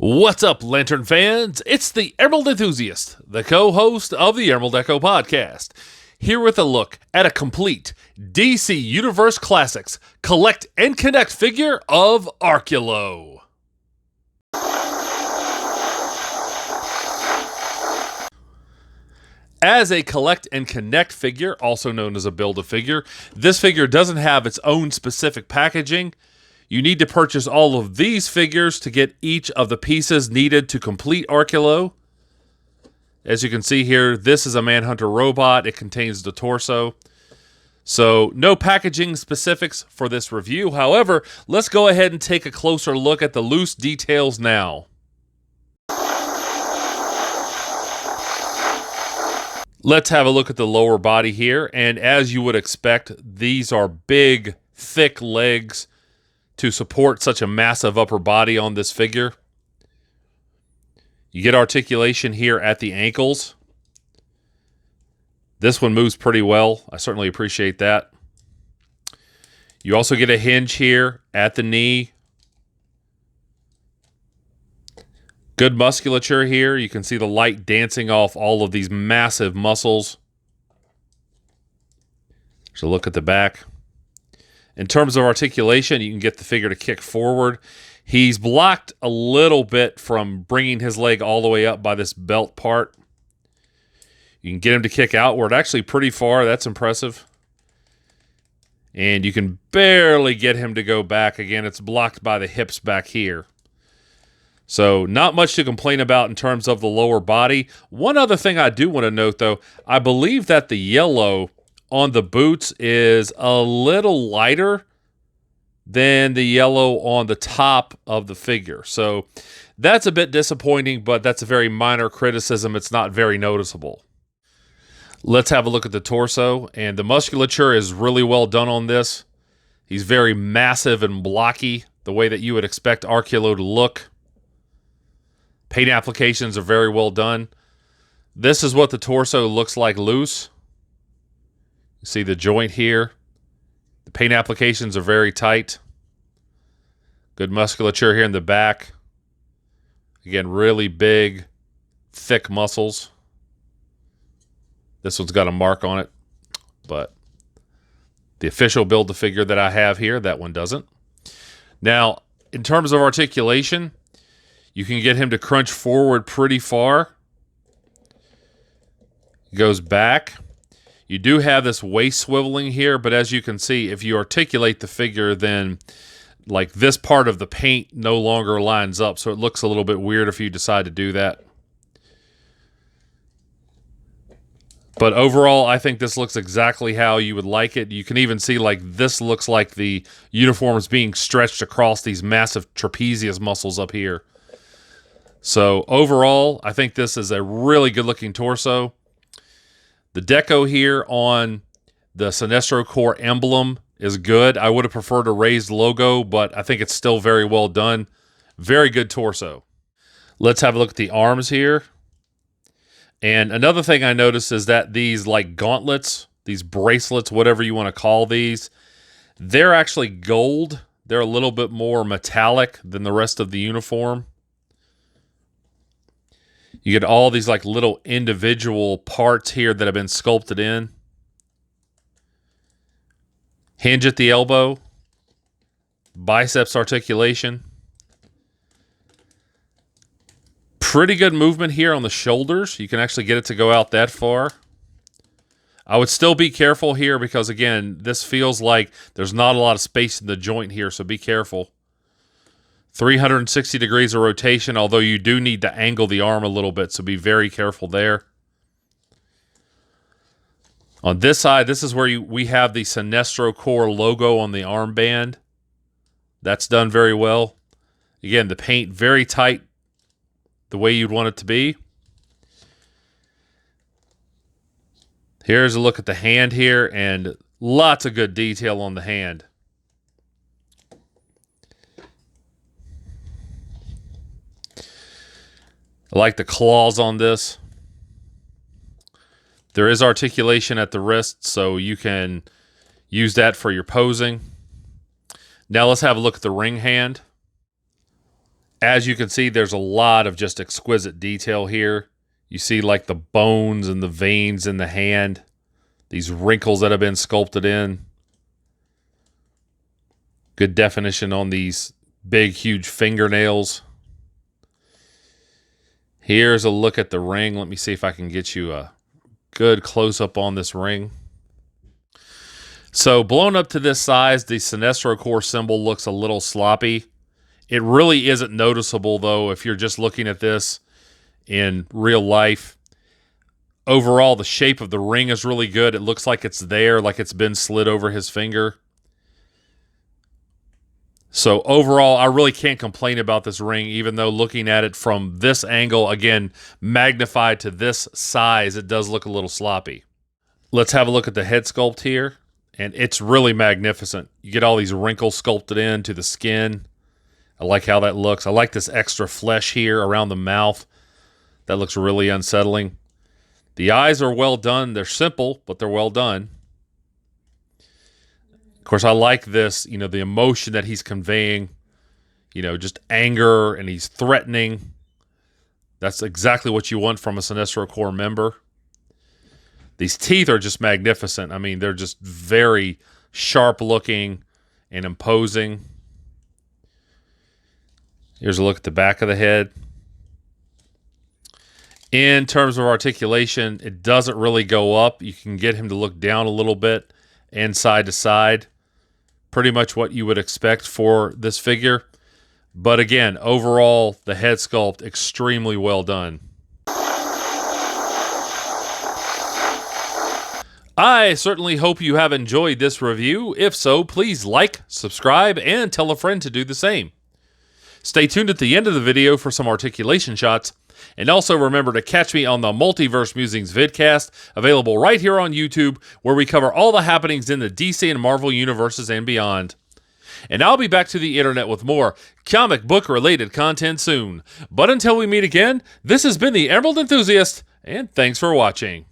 What's up, Lantern fans? It's the Emerald Enthusiast, the co-host of the Emerald Echo podcast, here with a look at a complete DC Universe Classics Collect and Connect figure of Arkillo. As a Collect and Connect figure, also known as a Build-A-Figure, this figure doesn't have its own specific packaging. You need to purchase all of these figures to get each of the pieces needed to complete Arkillo. As you can see here, this is a Manhunter robot. It contains the torso. So no packaging specifics for this review. However, let's go ahead and take a closer look at the loose details now. Let's have a look at the lower body here. And as you would expect, these are big, thick legs to support such a massive upper body on this figure. You get articulation here at the ankles. This one moves pretty well. I certainly appreciate that. You also get a hinge here at the knee. Good musculature here. You can see the light dancing off all of these massive muscles. There's a look at the back. In terms of articulation, you can get the figure to kick forward. He's blocked a little bit from bringing his leg all the way up by this belt part. You can get him to kick outward actually pretty far. That's impressive. And you can barely get him to go back. Again, it's blocked by the hips back here. So not much to complain about in terms of the lower body. One other thing I do want to note, though, I believe that the yellow on the boots is a little lighter than the yellow on the top of the figure. So that's a bit disappointing, but that's a very minor criticism. It's not very noticeable. Let's have a look at the torso, and the musculature is really well done on this. He's very massive and blocky, the way that you would expect Arkillo to look. Paint applications are very well done. This is what the torso looks like loose. You see the joint here. The paint applications are very tight. Good musculature here in the back. Again, really big, thick muscles. This one's got a mark on it, but the official Build-A-Figure that I have here, that one doesn't. Now, in terms of articulation, you can get him to crunch forward pretty far. He goes back. You do have this waist swiveling here, but as you can see, if you articulate the figure, then like this part of the paint no longer lines up, so it looks a little bit weird if you decide to do that. But overall, I think this looks exactly how you would like it. You can even see like this looks like the uniform is being stretched across these massive trapezius muscles up here. So overall, I think this is a really good looking torso. The deco here on the Sinestro core emblem is good. I would have preferred a raised logo, but I think it's still very well done. Very good torso. Let's have a look at the arms here. And another thing I noticed is that these like gauntlets, these bracelets, whatever you want to call these, they're actually gold. They're a little bit more metallic than the rest of the uniform. You get all these like little individual parts here that have been sculpted in. Hinge at the elbow. Biceps articulation. Pretty good movement here on the shoulders. You can actually get it to go out that far. I would still be careful here because, again, this feels like there's not a lot of space in the joint here, so be careful. 360 degrees of rotation, although you do need to angle the arm a little bit, so be very careful there. On this side, this is where we have the Sinestro core logo on the armband. That's done very well. Again, the paint very tight, the way you'd want it to be. Here's a look at the hand here, and lots of good detail on the hand. I like the claws on this. There is articulation at the wrist, so you can use that for your posing. Now let's have a look at the ring hand. As you can see, there's a lot of just exquisite detail here. You see like the bones and the veins in the hand, these wrinkles that have been sculpted in. Good definition on these big, huge fingernails. Here's a look at the ring. Let me see if I can get you a good close-up on this ring. So blown up to this size, the Sinestro core symbol looks a little sloppy. It really isn't noticeable, though, if you're just looking at this in real life. Overall, the shape of the ring is really good. It looks like it's there, like it's been slid over his finger. So overall, I really can't complain about this ring, even though looking at it from this angle, again, magnified to this size, it does look a little sloppy. Let's have a look at the head sculpt here, and it's really magnificent. You get all these wrinkles sculpted into the skin. I like how that looks. I like this extra flesh here around the mouth. That looks really unsettling. The eyes are well done. They're simple, but they're well done. Of course, I like this, the emotion that he's conveying, just anger, and he's threatening. That's exactly what you want from a Sinestro core member. These teeth are just magnificent. I mean, they're just very sharp looking and imposing. Here's a look at the back of the head. In terms of articulation, it doesn't really go up. You can get him to look down a little bit and side to side. Pretty much what you would expect for this figure. But again, overall, the head sculpt, extremely well done. I certainly hope you have enjoyed this review. If so, please like, subscribe, and tell a friend to do the same. Stay tuned at the end of the video for some articulation shots. And also remember to catch me on the Multiverse Musings vidcast, available right here on YouTube, where we cover all the happenings in the DC and Marvel universes and beyond. And I'll be back to the internet with more comic book related content soon. But until we meet again, this has been the Emerald Enthusiast, and thanks for watching.